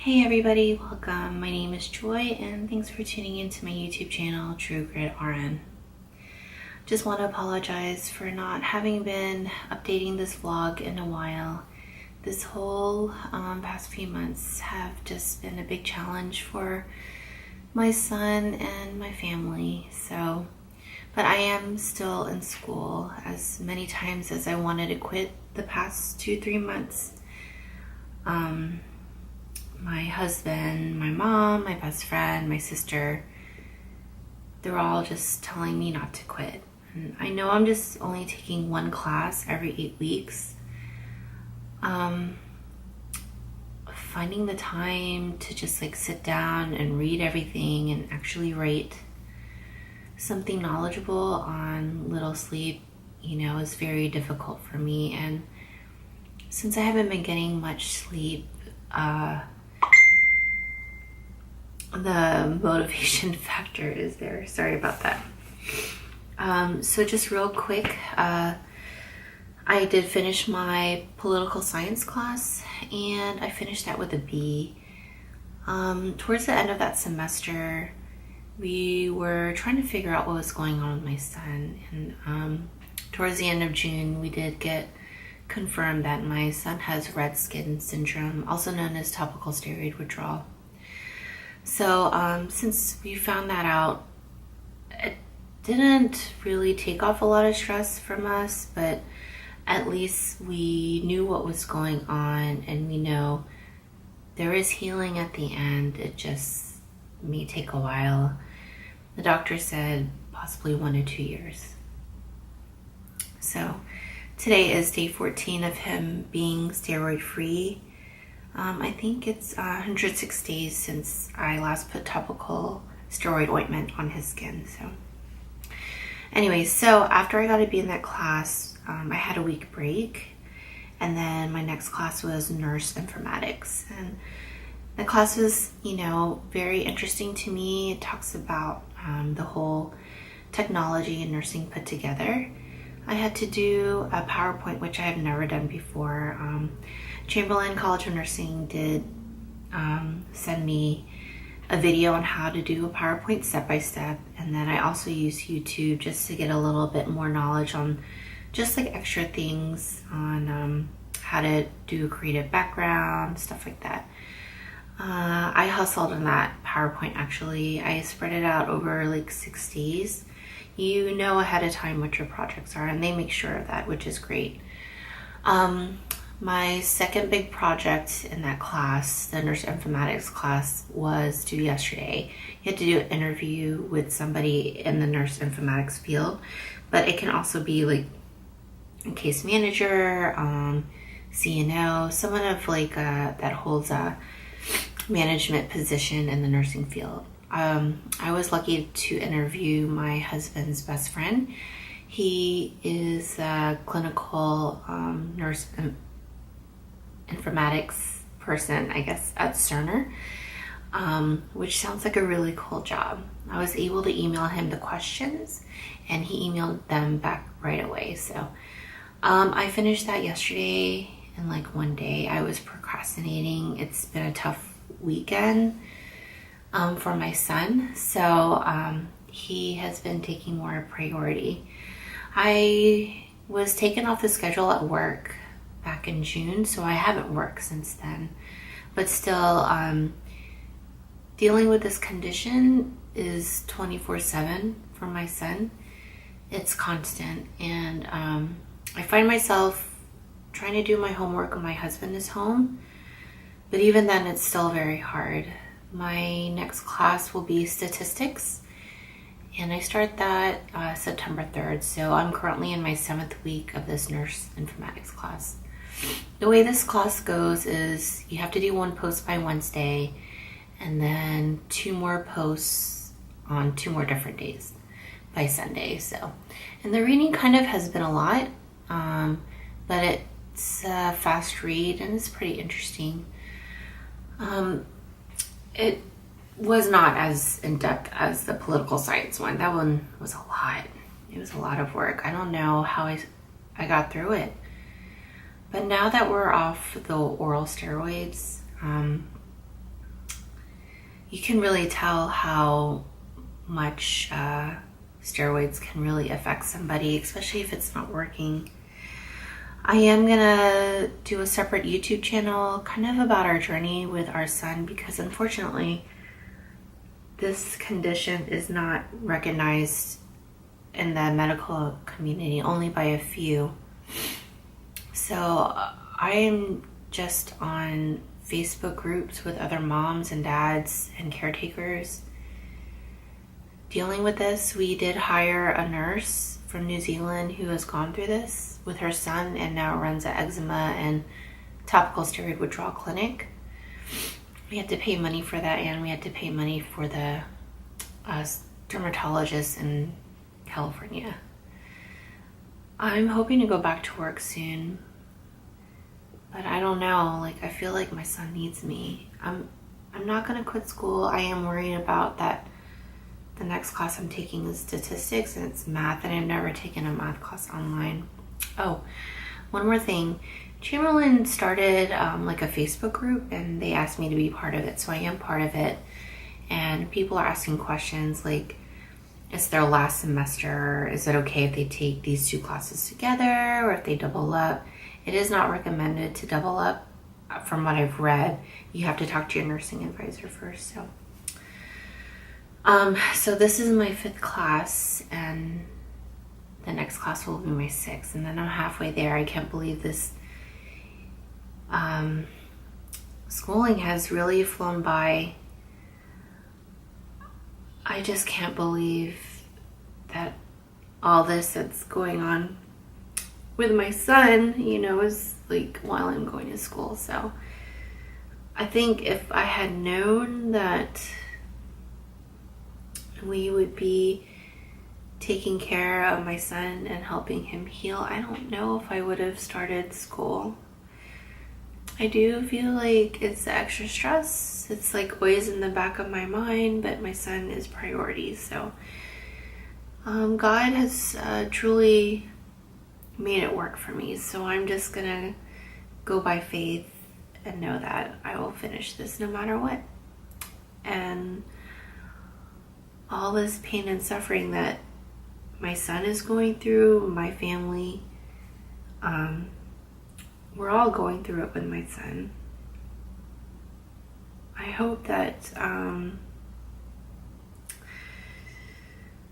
Hey everybody, welcome. My name is Joy and thanks for tuning into my YouTube channel, True Grit RN. Just want to apologize for not having been updating this vlog in a while. This whole past few months have just been a big challenge for my son and my family. But I am still in school as many times as I wanted to quit the past 2-3 months. My husband, my mom, my best friend, my sister, they're all just telling me not to quit. And I know I'm just only taking one class every 8 weeks. Finding the time to just sit down and read everything and actually write something knowledgeable on little sleep, is very difficult for me. And since I haven't been getting much sleep, the motivation factor is there. Sorry about that. So just real quick, I did finish my political science class and I finished that with a B. Towards the end of that semester, we were trying to figure out what was going on with my son. And towards the end of June, we did get confirmed that my son has red skin syndrome, also known as topical steroid withdrawal. So since we found that out, it didn't really take off a lot of stress from us, but at least we knew what was going on and we know there is healing at the end. It just may take a while. The doctor said possibly 1 to 2 years. So today is day 14 of him being steroid free. I think it's 106 days since I last put topical steroid ointment on his skin. So after I got to be in that class, I had a week break, and then my next class was nurse informatics. And the class was, very interesting to me. It talks about the whole technology and nursing put together. I had to do a PowerPoint, which I have never done before. Chamberlain College of Nursing did send me a video on how to do a PowerPoint step-by-step, and then I also use YouTube just to get a little bit more knowledge on just extra things on how to do a creative background, stuff like that. I hustled on that PowerPoint actually. I spread it out over 6 days. You know ahead of time what your projects are, and they make sure of that, which is great. My second big project in that class, the nurse informatics class, was due yesterday. You had to do an interview with somebody in the nurse informatics field, but it can also be a case manager, CNO, someone of that holds a management position in the nursing field. I was lucky to interview my husband's best friend. He is a clinical nurse informatics person, I guess, at Cerner, which sounds like a really cool job. I was able to email him the questions and he emailed them back right away. So I finished that yesterday in 1 day. I was procrastinating. It's been a tough weekend for my son, so he has been taking more priority. I was taken off the schedule at work back in June, so I haven't worked since then. But still, dealing with this condition is 24/7 for my son. It's constant, and I find myself trying to do my homework when my husband is home, but even then it's still very hard. My next class will be statistics, and I start that September 3rd, so I'm currently in my 7th week of this nurse informatics class. The way this class goes is you have to do 1 post by Wednesday, and then 2 more posts on 2 more different days by Sunday. And the reading kind of has been a lot, but it's a fast read and it's pretty interesting. It was not as in-depth as the political science one. That one was a lot. It was a lot of work. I don't know how I got through it. But now that we're off the oral steroids, you can really tell how much steroids can really affect somebody, especially if it's not working. I am gonna do a separate YouTube channel kind of about our journey with our son, because unfortunately this condition is not recognized in the medical community, only by a few. So I am just on Facebook groups with other moms and dads and caretakers dealing with this. We did hire a nurse from New Zealand who has gone through this with her son and now runs an eczema and topical steroid withdrawal clinic. We had to pay money for that, and we had to pay money for the dermatologist in California. I'm hoping to go back to work soon, but I don't know. Like, I feel like my son needs me. I'm not gonna quit school. I am worried about that. The next class I'm taking is statistics, and it's math, and I've never taken a math class online. Oh, one more thing. Chamberlain started like a Facebook group, and they asked me to be part of it, so I am part of it. And people are asking questions like, it's their last semester. Is it okay if they take these two classes together, or if they double up? It is not recommended to double up. From what I've read, you have to talk to your nursing advisor first. So this is my 5th class, and the next class will be my 6th, and then I'm halfway there. I can't believe this. Schooling has really flown by. I just can't believe that all this that's going on with my son, is like while I'm going to school. So I think if I had known that we would be taking care of my son and helping him heal, I don't know if I would have started school. I do feel like it's the extra stress. It's like always in the back of my mind, but my son is priority. So God has truly made it work for me. So I'm just gonna go by faith and know that I will finish this no matter what. And all this pain and suffering that my son is going through, my family, we're all going through it with my son. I hope that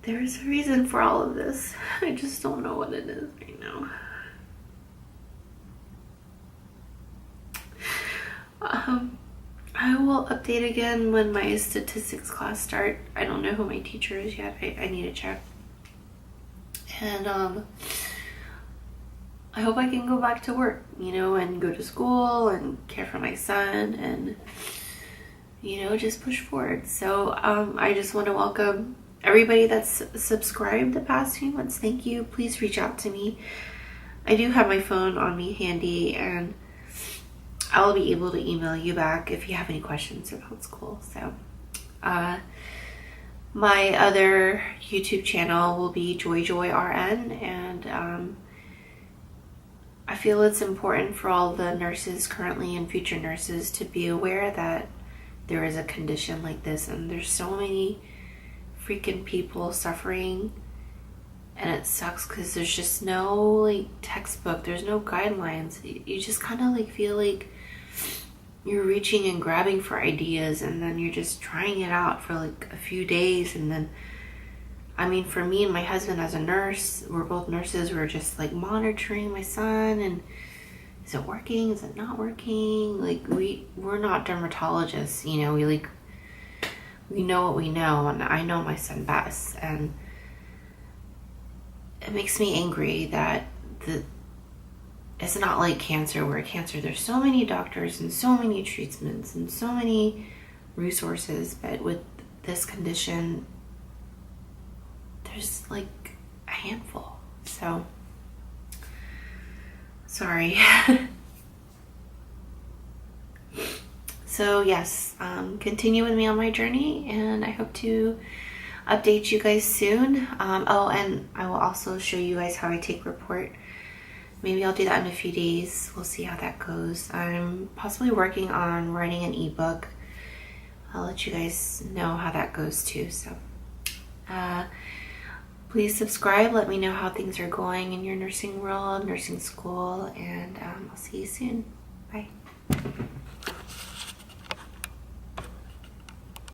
there's a reason for all of this. I just don't know what it is right now. I will update again when my statistics class start. I don't know who my teacher is yet. I need to check. And I hope I can go back to work, and go to school and care for my son and, just push forward. So I just want to welcome everybody that's subscribed the past few months. Thank you. Please reach out to me. I do have my phone on me handy, and I'll be able to email you back if you have any questions about school. So my other YouTube channel will be JoyJoyRN, and I feel it's important for all the nurses currently and future nurses to be aware that there is a condition like this, and there's so many freaking people suffering, and it sucks because there's just no textbook, there's no guidelines. You just kind of feel like you're reaching and grabbing for ideas, and then you're just trying it out for a few days, and then for me and my husband as a nurse, we're both nurses, we're just monitoring my son, and is it working, is it not working? We're not dermatologists, we know what we know, and I know my son best, and it makes me angry that it's not like cancer, where cancer there's so many doctors and so many treatments and so many resources, but with this condition there's a handful. So sorry. So yes, continue with me on my journey, and I hope to update you guys soon. Oh, and I will also show you guys how I take report. Maybe I'll do that in a few days. We'll see how that goes. I'm possibly working on writing an ebook. I'll let you guys know how that goes too. So please subscribe. Let me know how things are going in your nursing world, nursing school, and I'll see you soon. Bye.